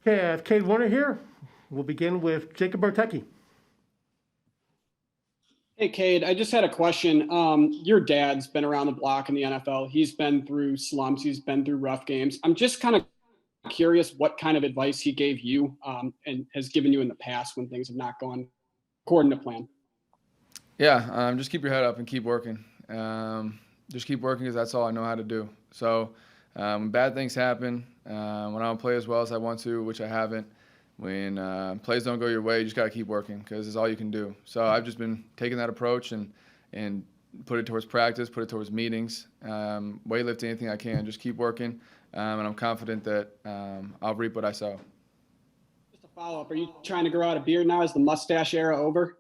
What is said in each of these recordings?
Okay, I have Kade Warner here. We'll begin with Jacob Bartecki. Hey, Kade, I just had a question. Your dad's been around the block in the NFL. He's been through slumps. He's been through rough games. I'm just kind of curious what kind of advice he gave you and has given you in the past when things have not gone according to plan. Yeah, just keep your head up and keep working. Just keep working because that's all I know how to do. So when bad things happen, when I don't play as well as I want to, which I haven't, when plays don't go your way, you just got to keep working because it's all you can do. So I've just been taking that approach and put it towards practice, put it towards meetings, weightlifting, anything I can. Just keep working, and I'm confident that I'll reap what I sow. Just a follow-up, are you trying to grow out a beard now? Is the mustache era over?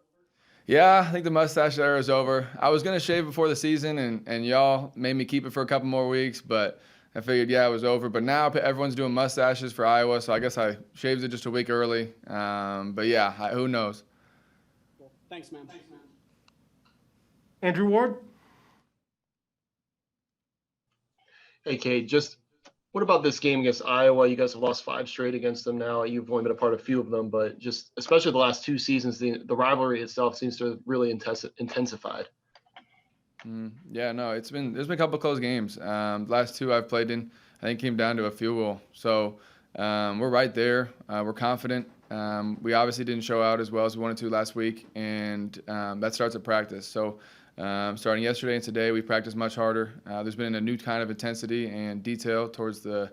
Yeah, I think the mustache era is over. I was going to shave before the season, and y'all made me keep it for a couple more weeks, but I figured, yeah, it was over. But now everyone's doing mustaches for Iowa, so I guess I shaved it just a week early. But, yeah, who knows? Cool. Thanks, man. Andrew Ward. Hey, Kate, just what about this game against Iowa? You guys have lost 5 straight against them now. You've only been a part of a few of them, but just especially the last 2 seasons, the rivalry itself seems to have really intensified. Yeah, no, there's been a couple of close games. The last 2 I've played in, I think came down to a field goal. So we're right there. We're confident. We obviously didn't show out as well as we wanted to last week, and that starts at practice. So starting yesterday and today, we practiced much harder. There's been a new kind of intensity and detail towards the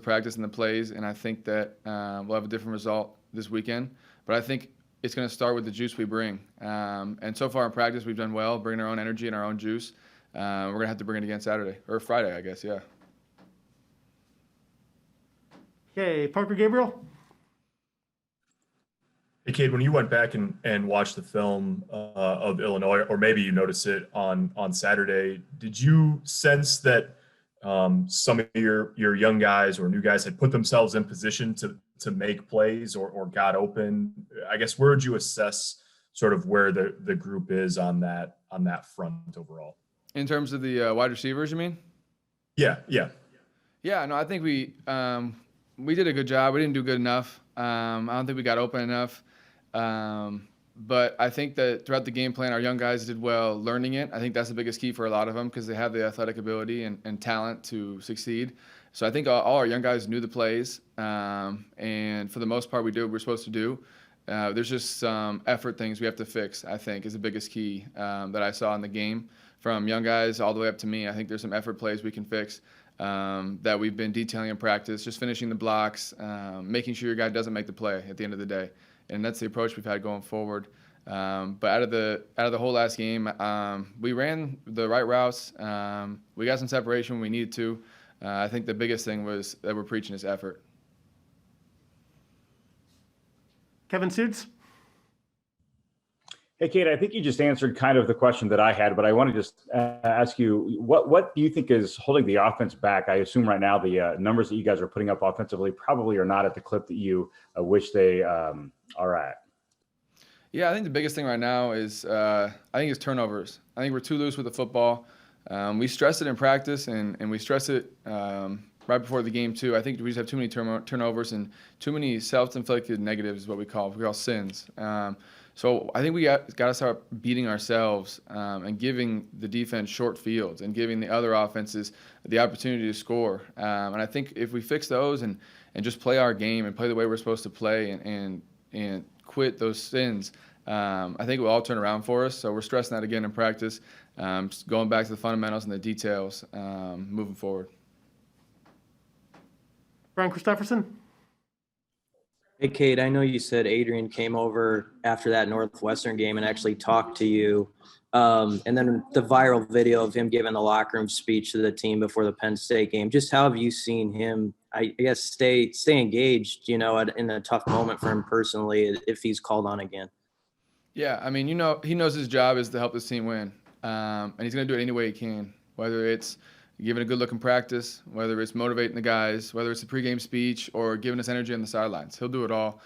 practice and the plays, and I think that we'll have a different result this weekend. But I think it's going to start with the juice we bring. And so far in practice, we've done well, bringing our own energy and our own juice. We're going to have to bring it again Saturday, or Friday, I guess, yeah. Okay, Parker Gabriel. Hey, Cade, when you went back and watched the film of Illinois, or maybe you noticed it on Saturday, did you sense that some of your young guys or new guys had put themselves in position to make plays or got open? I guess where would you assess sort of where the group is on that front overall? In terms of the wide receivers, you mean? Yeah. Yeah, no, I think we did a good job. We didn't do good enough. I don't think we got open enough. But I think that throughout the game plan, our young guys did well learning it. I think that's the biggest key for a lot of them because they have the athletic ability and talent to succeed. So I think all our young guys knew the plays, and for the most part, we did what we're supposed to do. There's just some effort things we have to fix, I think, is the biggest key that I saw in the game. From young guys all the way up to me, I think there's some effort plays we can fix that we've been detailing in practice, just finishing the blocks, making sure your guy doesn't make the play at the end of the day. And that's the approach we've had going forward. But out of the whole last game, we ran the right routes. We got some separation when we needed to. I think the biggest thing was that we're preaching is effort. Kevin Suits. Hey, Kate, I think you just answered kind of the question that I had, but I want to just ask you, what do you think is holding the offense back? I assume right now the numbers that you guys are putting up offensively probably are not at the clip that you wish they are at. Yeah, I think the biggest thing right now is I think it's turnovers. I think we're too loose with the football. We stress it in practice, and we stress it right before the game too. I think we just have too many turnovers and too many self-inflicted negatives is what we call sins. So I think we got to start beating ourselves and giving the defense short fields and giving the other offenses the opportunity to score. And I think if we fix those and just play our game and play the way we're supposed to play and quit those sins, I think it will all turn around for us. So we're stressing that again in practice, going back to the fundamentals and the details moving forward. Brian Christopherson. Hey, Kate, I know you said Adrian came over after that Northwestern game and actually talked to you. And then the viral video of him giving the locker room speech to the team before the Penn State game. Just how have you seen him, I guess, stay engaged, in a tough moment for him personally if he's called on again? Yeah, I mean, he knows his job is to help this team win. And he's going to do it any way he can, whether it's giving a good look in practice, whether it's motivating the guys, whether it's a pregame speech or giving us energy on the sidelines. He'll do it all.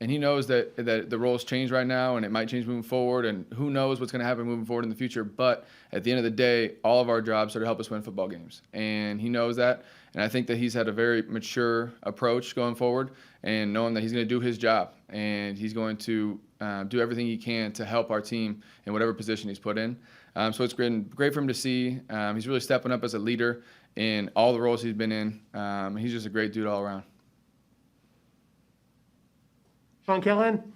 And he knows that the roles change right now and it might change moving forward, and who knows what's going to happen moving forward in the future. But at the end of the day, all of our jobs are to help us win football games. And he knows that, And I think that he's had a very mature approach going forward, and knowing that he's going to do his job and he's going to do everything he can to help our team in whatever position he's put in. So it's been great for him to see. He's really stepping up as a leader in all the roles he's been in. He's just a great dude all around. Sean Callahan?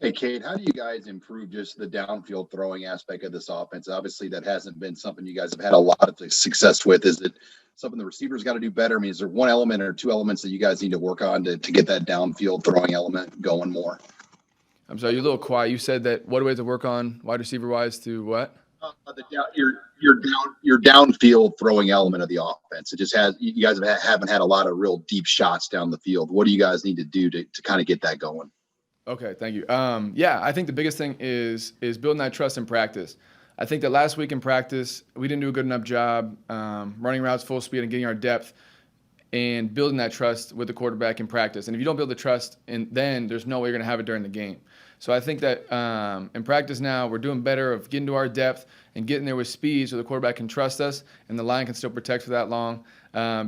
Hey, Kate, how do you guys improve just the downfield throwing aspect of this offense? Obviously, that hasn't been something you guys have had a lot of success with. Is it something the receivers got to do better? I mean, is there one element or two elements that you guys need to work on to get that downfield throwing element going more? I'm sorry, you're a little quiet. You said that what do we have to work on wide receiver wise to what? Your downfield throwing element of the offense. It just has, you guys haven't had a lot of real deep shots down the field. What do you guys need to do to kind of get that going? Okay, thank you. Yeah, I think the biggest thing is building that trust in practice. I think that last week in practice, we didn't do a good enough job running routes full speed and getting our depth and building that trust with the quarterback in practice. And if you don't build the trust, then there's no way you're going to have it during the game. So I think that in practice now, we're doing better of getting to our depth and getting there with speed so the quarterback can trust us and the line can still protect for that long.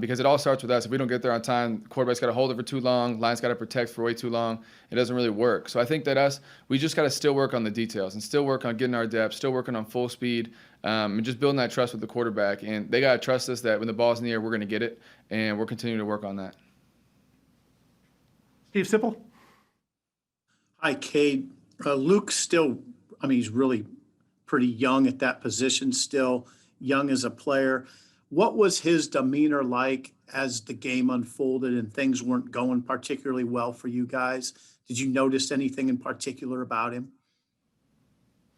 Because it all starts with us. If we don't get there on time, the quarterback's got to hold it for too long, line's got to protect for way too long. It doesn't really work. So I think that we just got to still work on the details and still work on getting our depth, still working on full speed, and just building that trust with the quarterback. And they got to trust us that when the ball's in the air, we're going to get it, and we're continuing to work on that. Steve Sipple? Hi, Cade. Luke's still, I mean, he's really pretty young at that position, still young as a player. What was his demeanor like as the game unfolded and things weren't going particularly well for you guys? Did you notice anything in particular about him?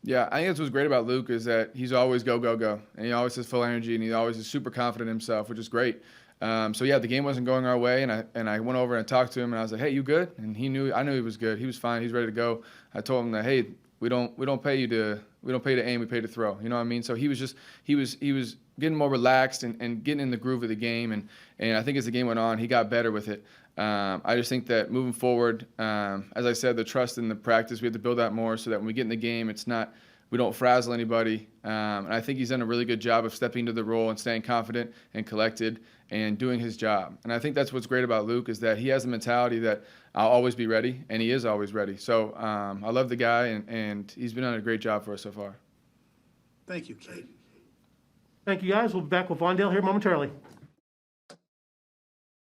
Yeah, I think that's what's great about Luke is that he's always go, go, go. And he always has full energy, and he always is super confident in himself, which is great. So, yeah, the game wasn't going our way, and I went over and talked to him, and I was like, hey, you good? And I knew he was good. He was fine. He's ready to go. I told him that, hey, we don't pay you to aim, we pay to throw. You know what I mean? So he was getting more relaxed and getting in the groove of the game, and I think as the game went on, he got better with it. I just think that moving forward, as I said, the trust in the practice, we have to build that more so that when we get in the game, we don't frazzle anybody. And I think he's done a really good job of stepping into the role and staying confident and collected and doing his job. And I think that's what's great about Luke is that he has a mentality that I'll always be ready, and he is always ready. So I love the guy, and he's been doing a great job for us so far. Thank you, Cade. Thank you, guys. We'll be back with Vondale here momentarily.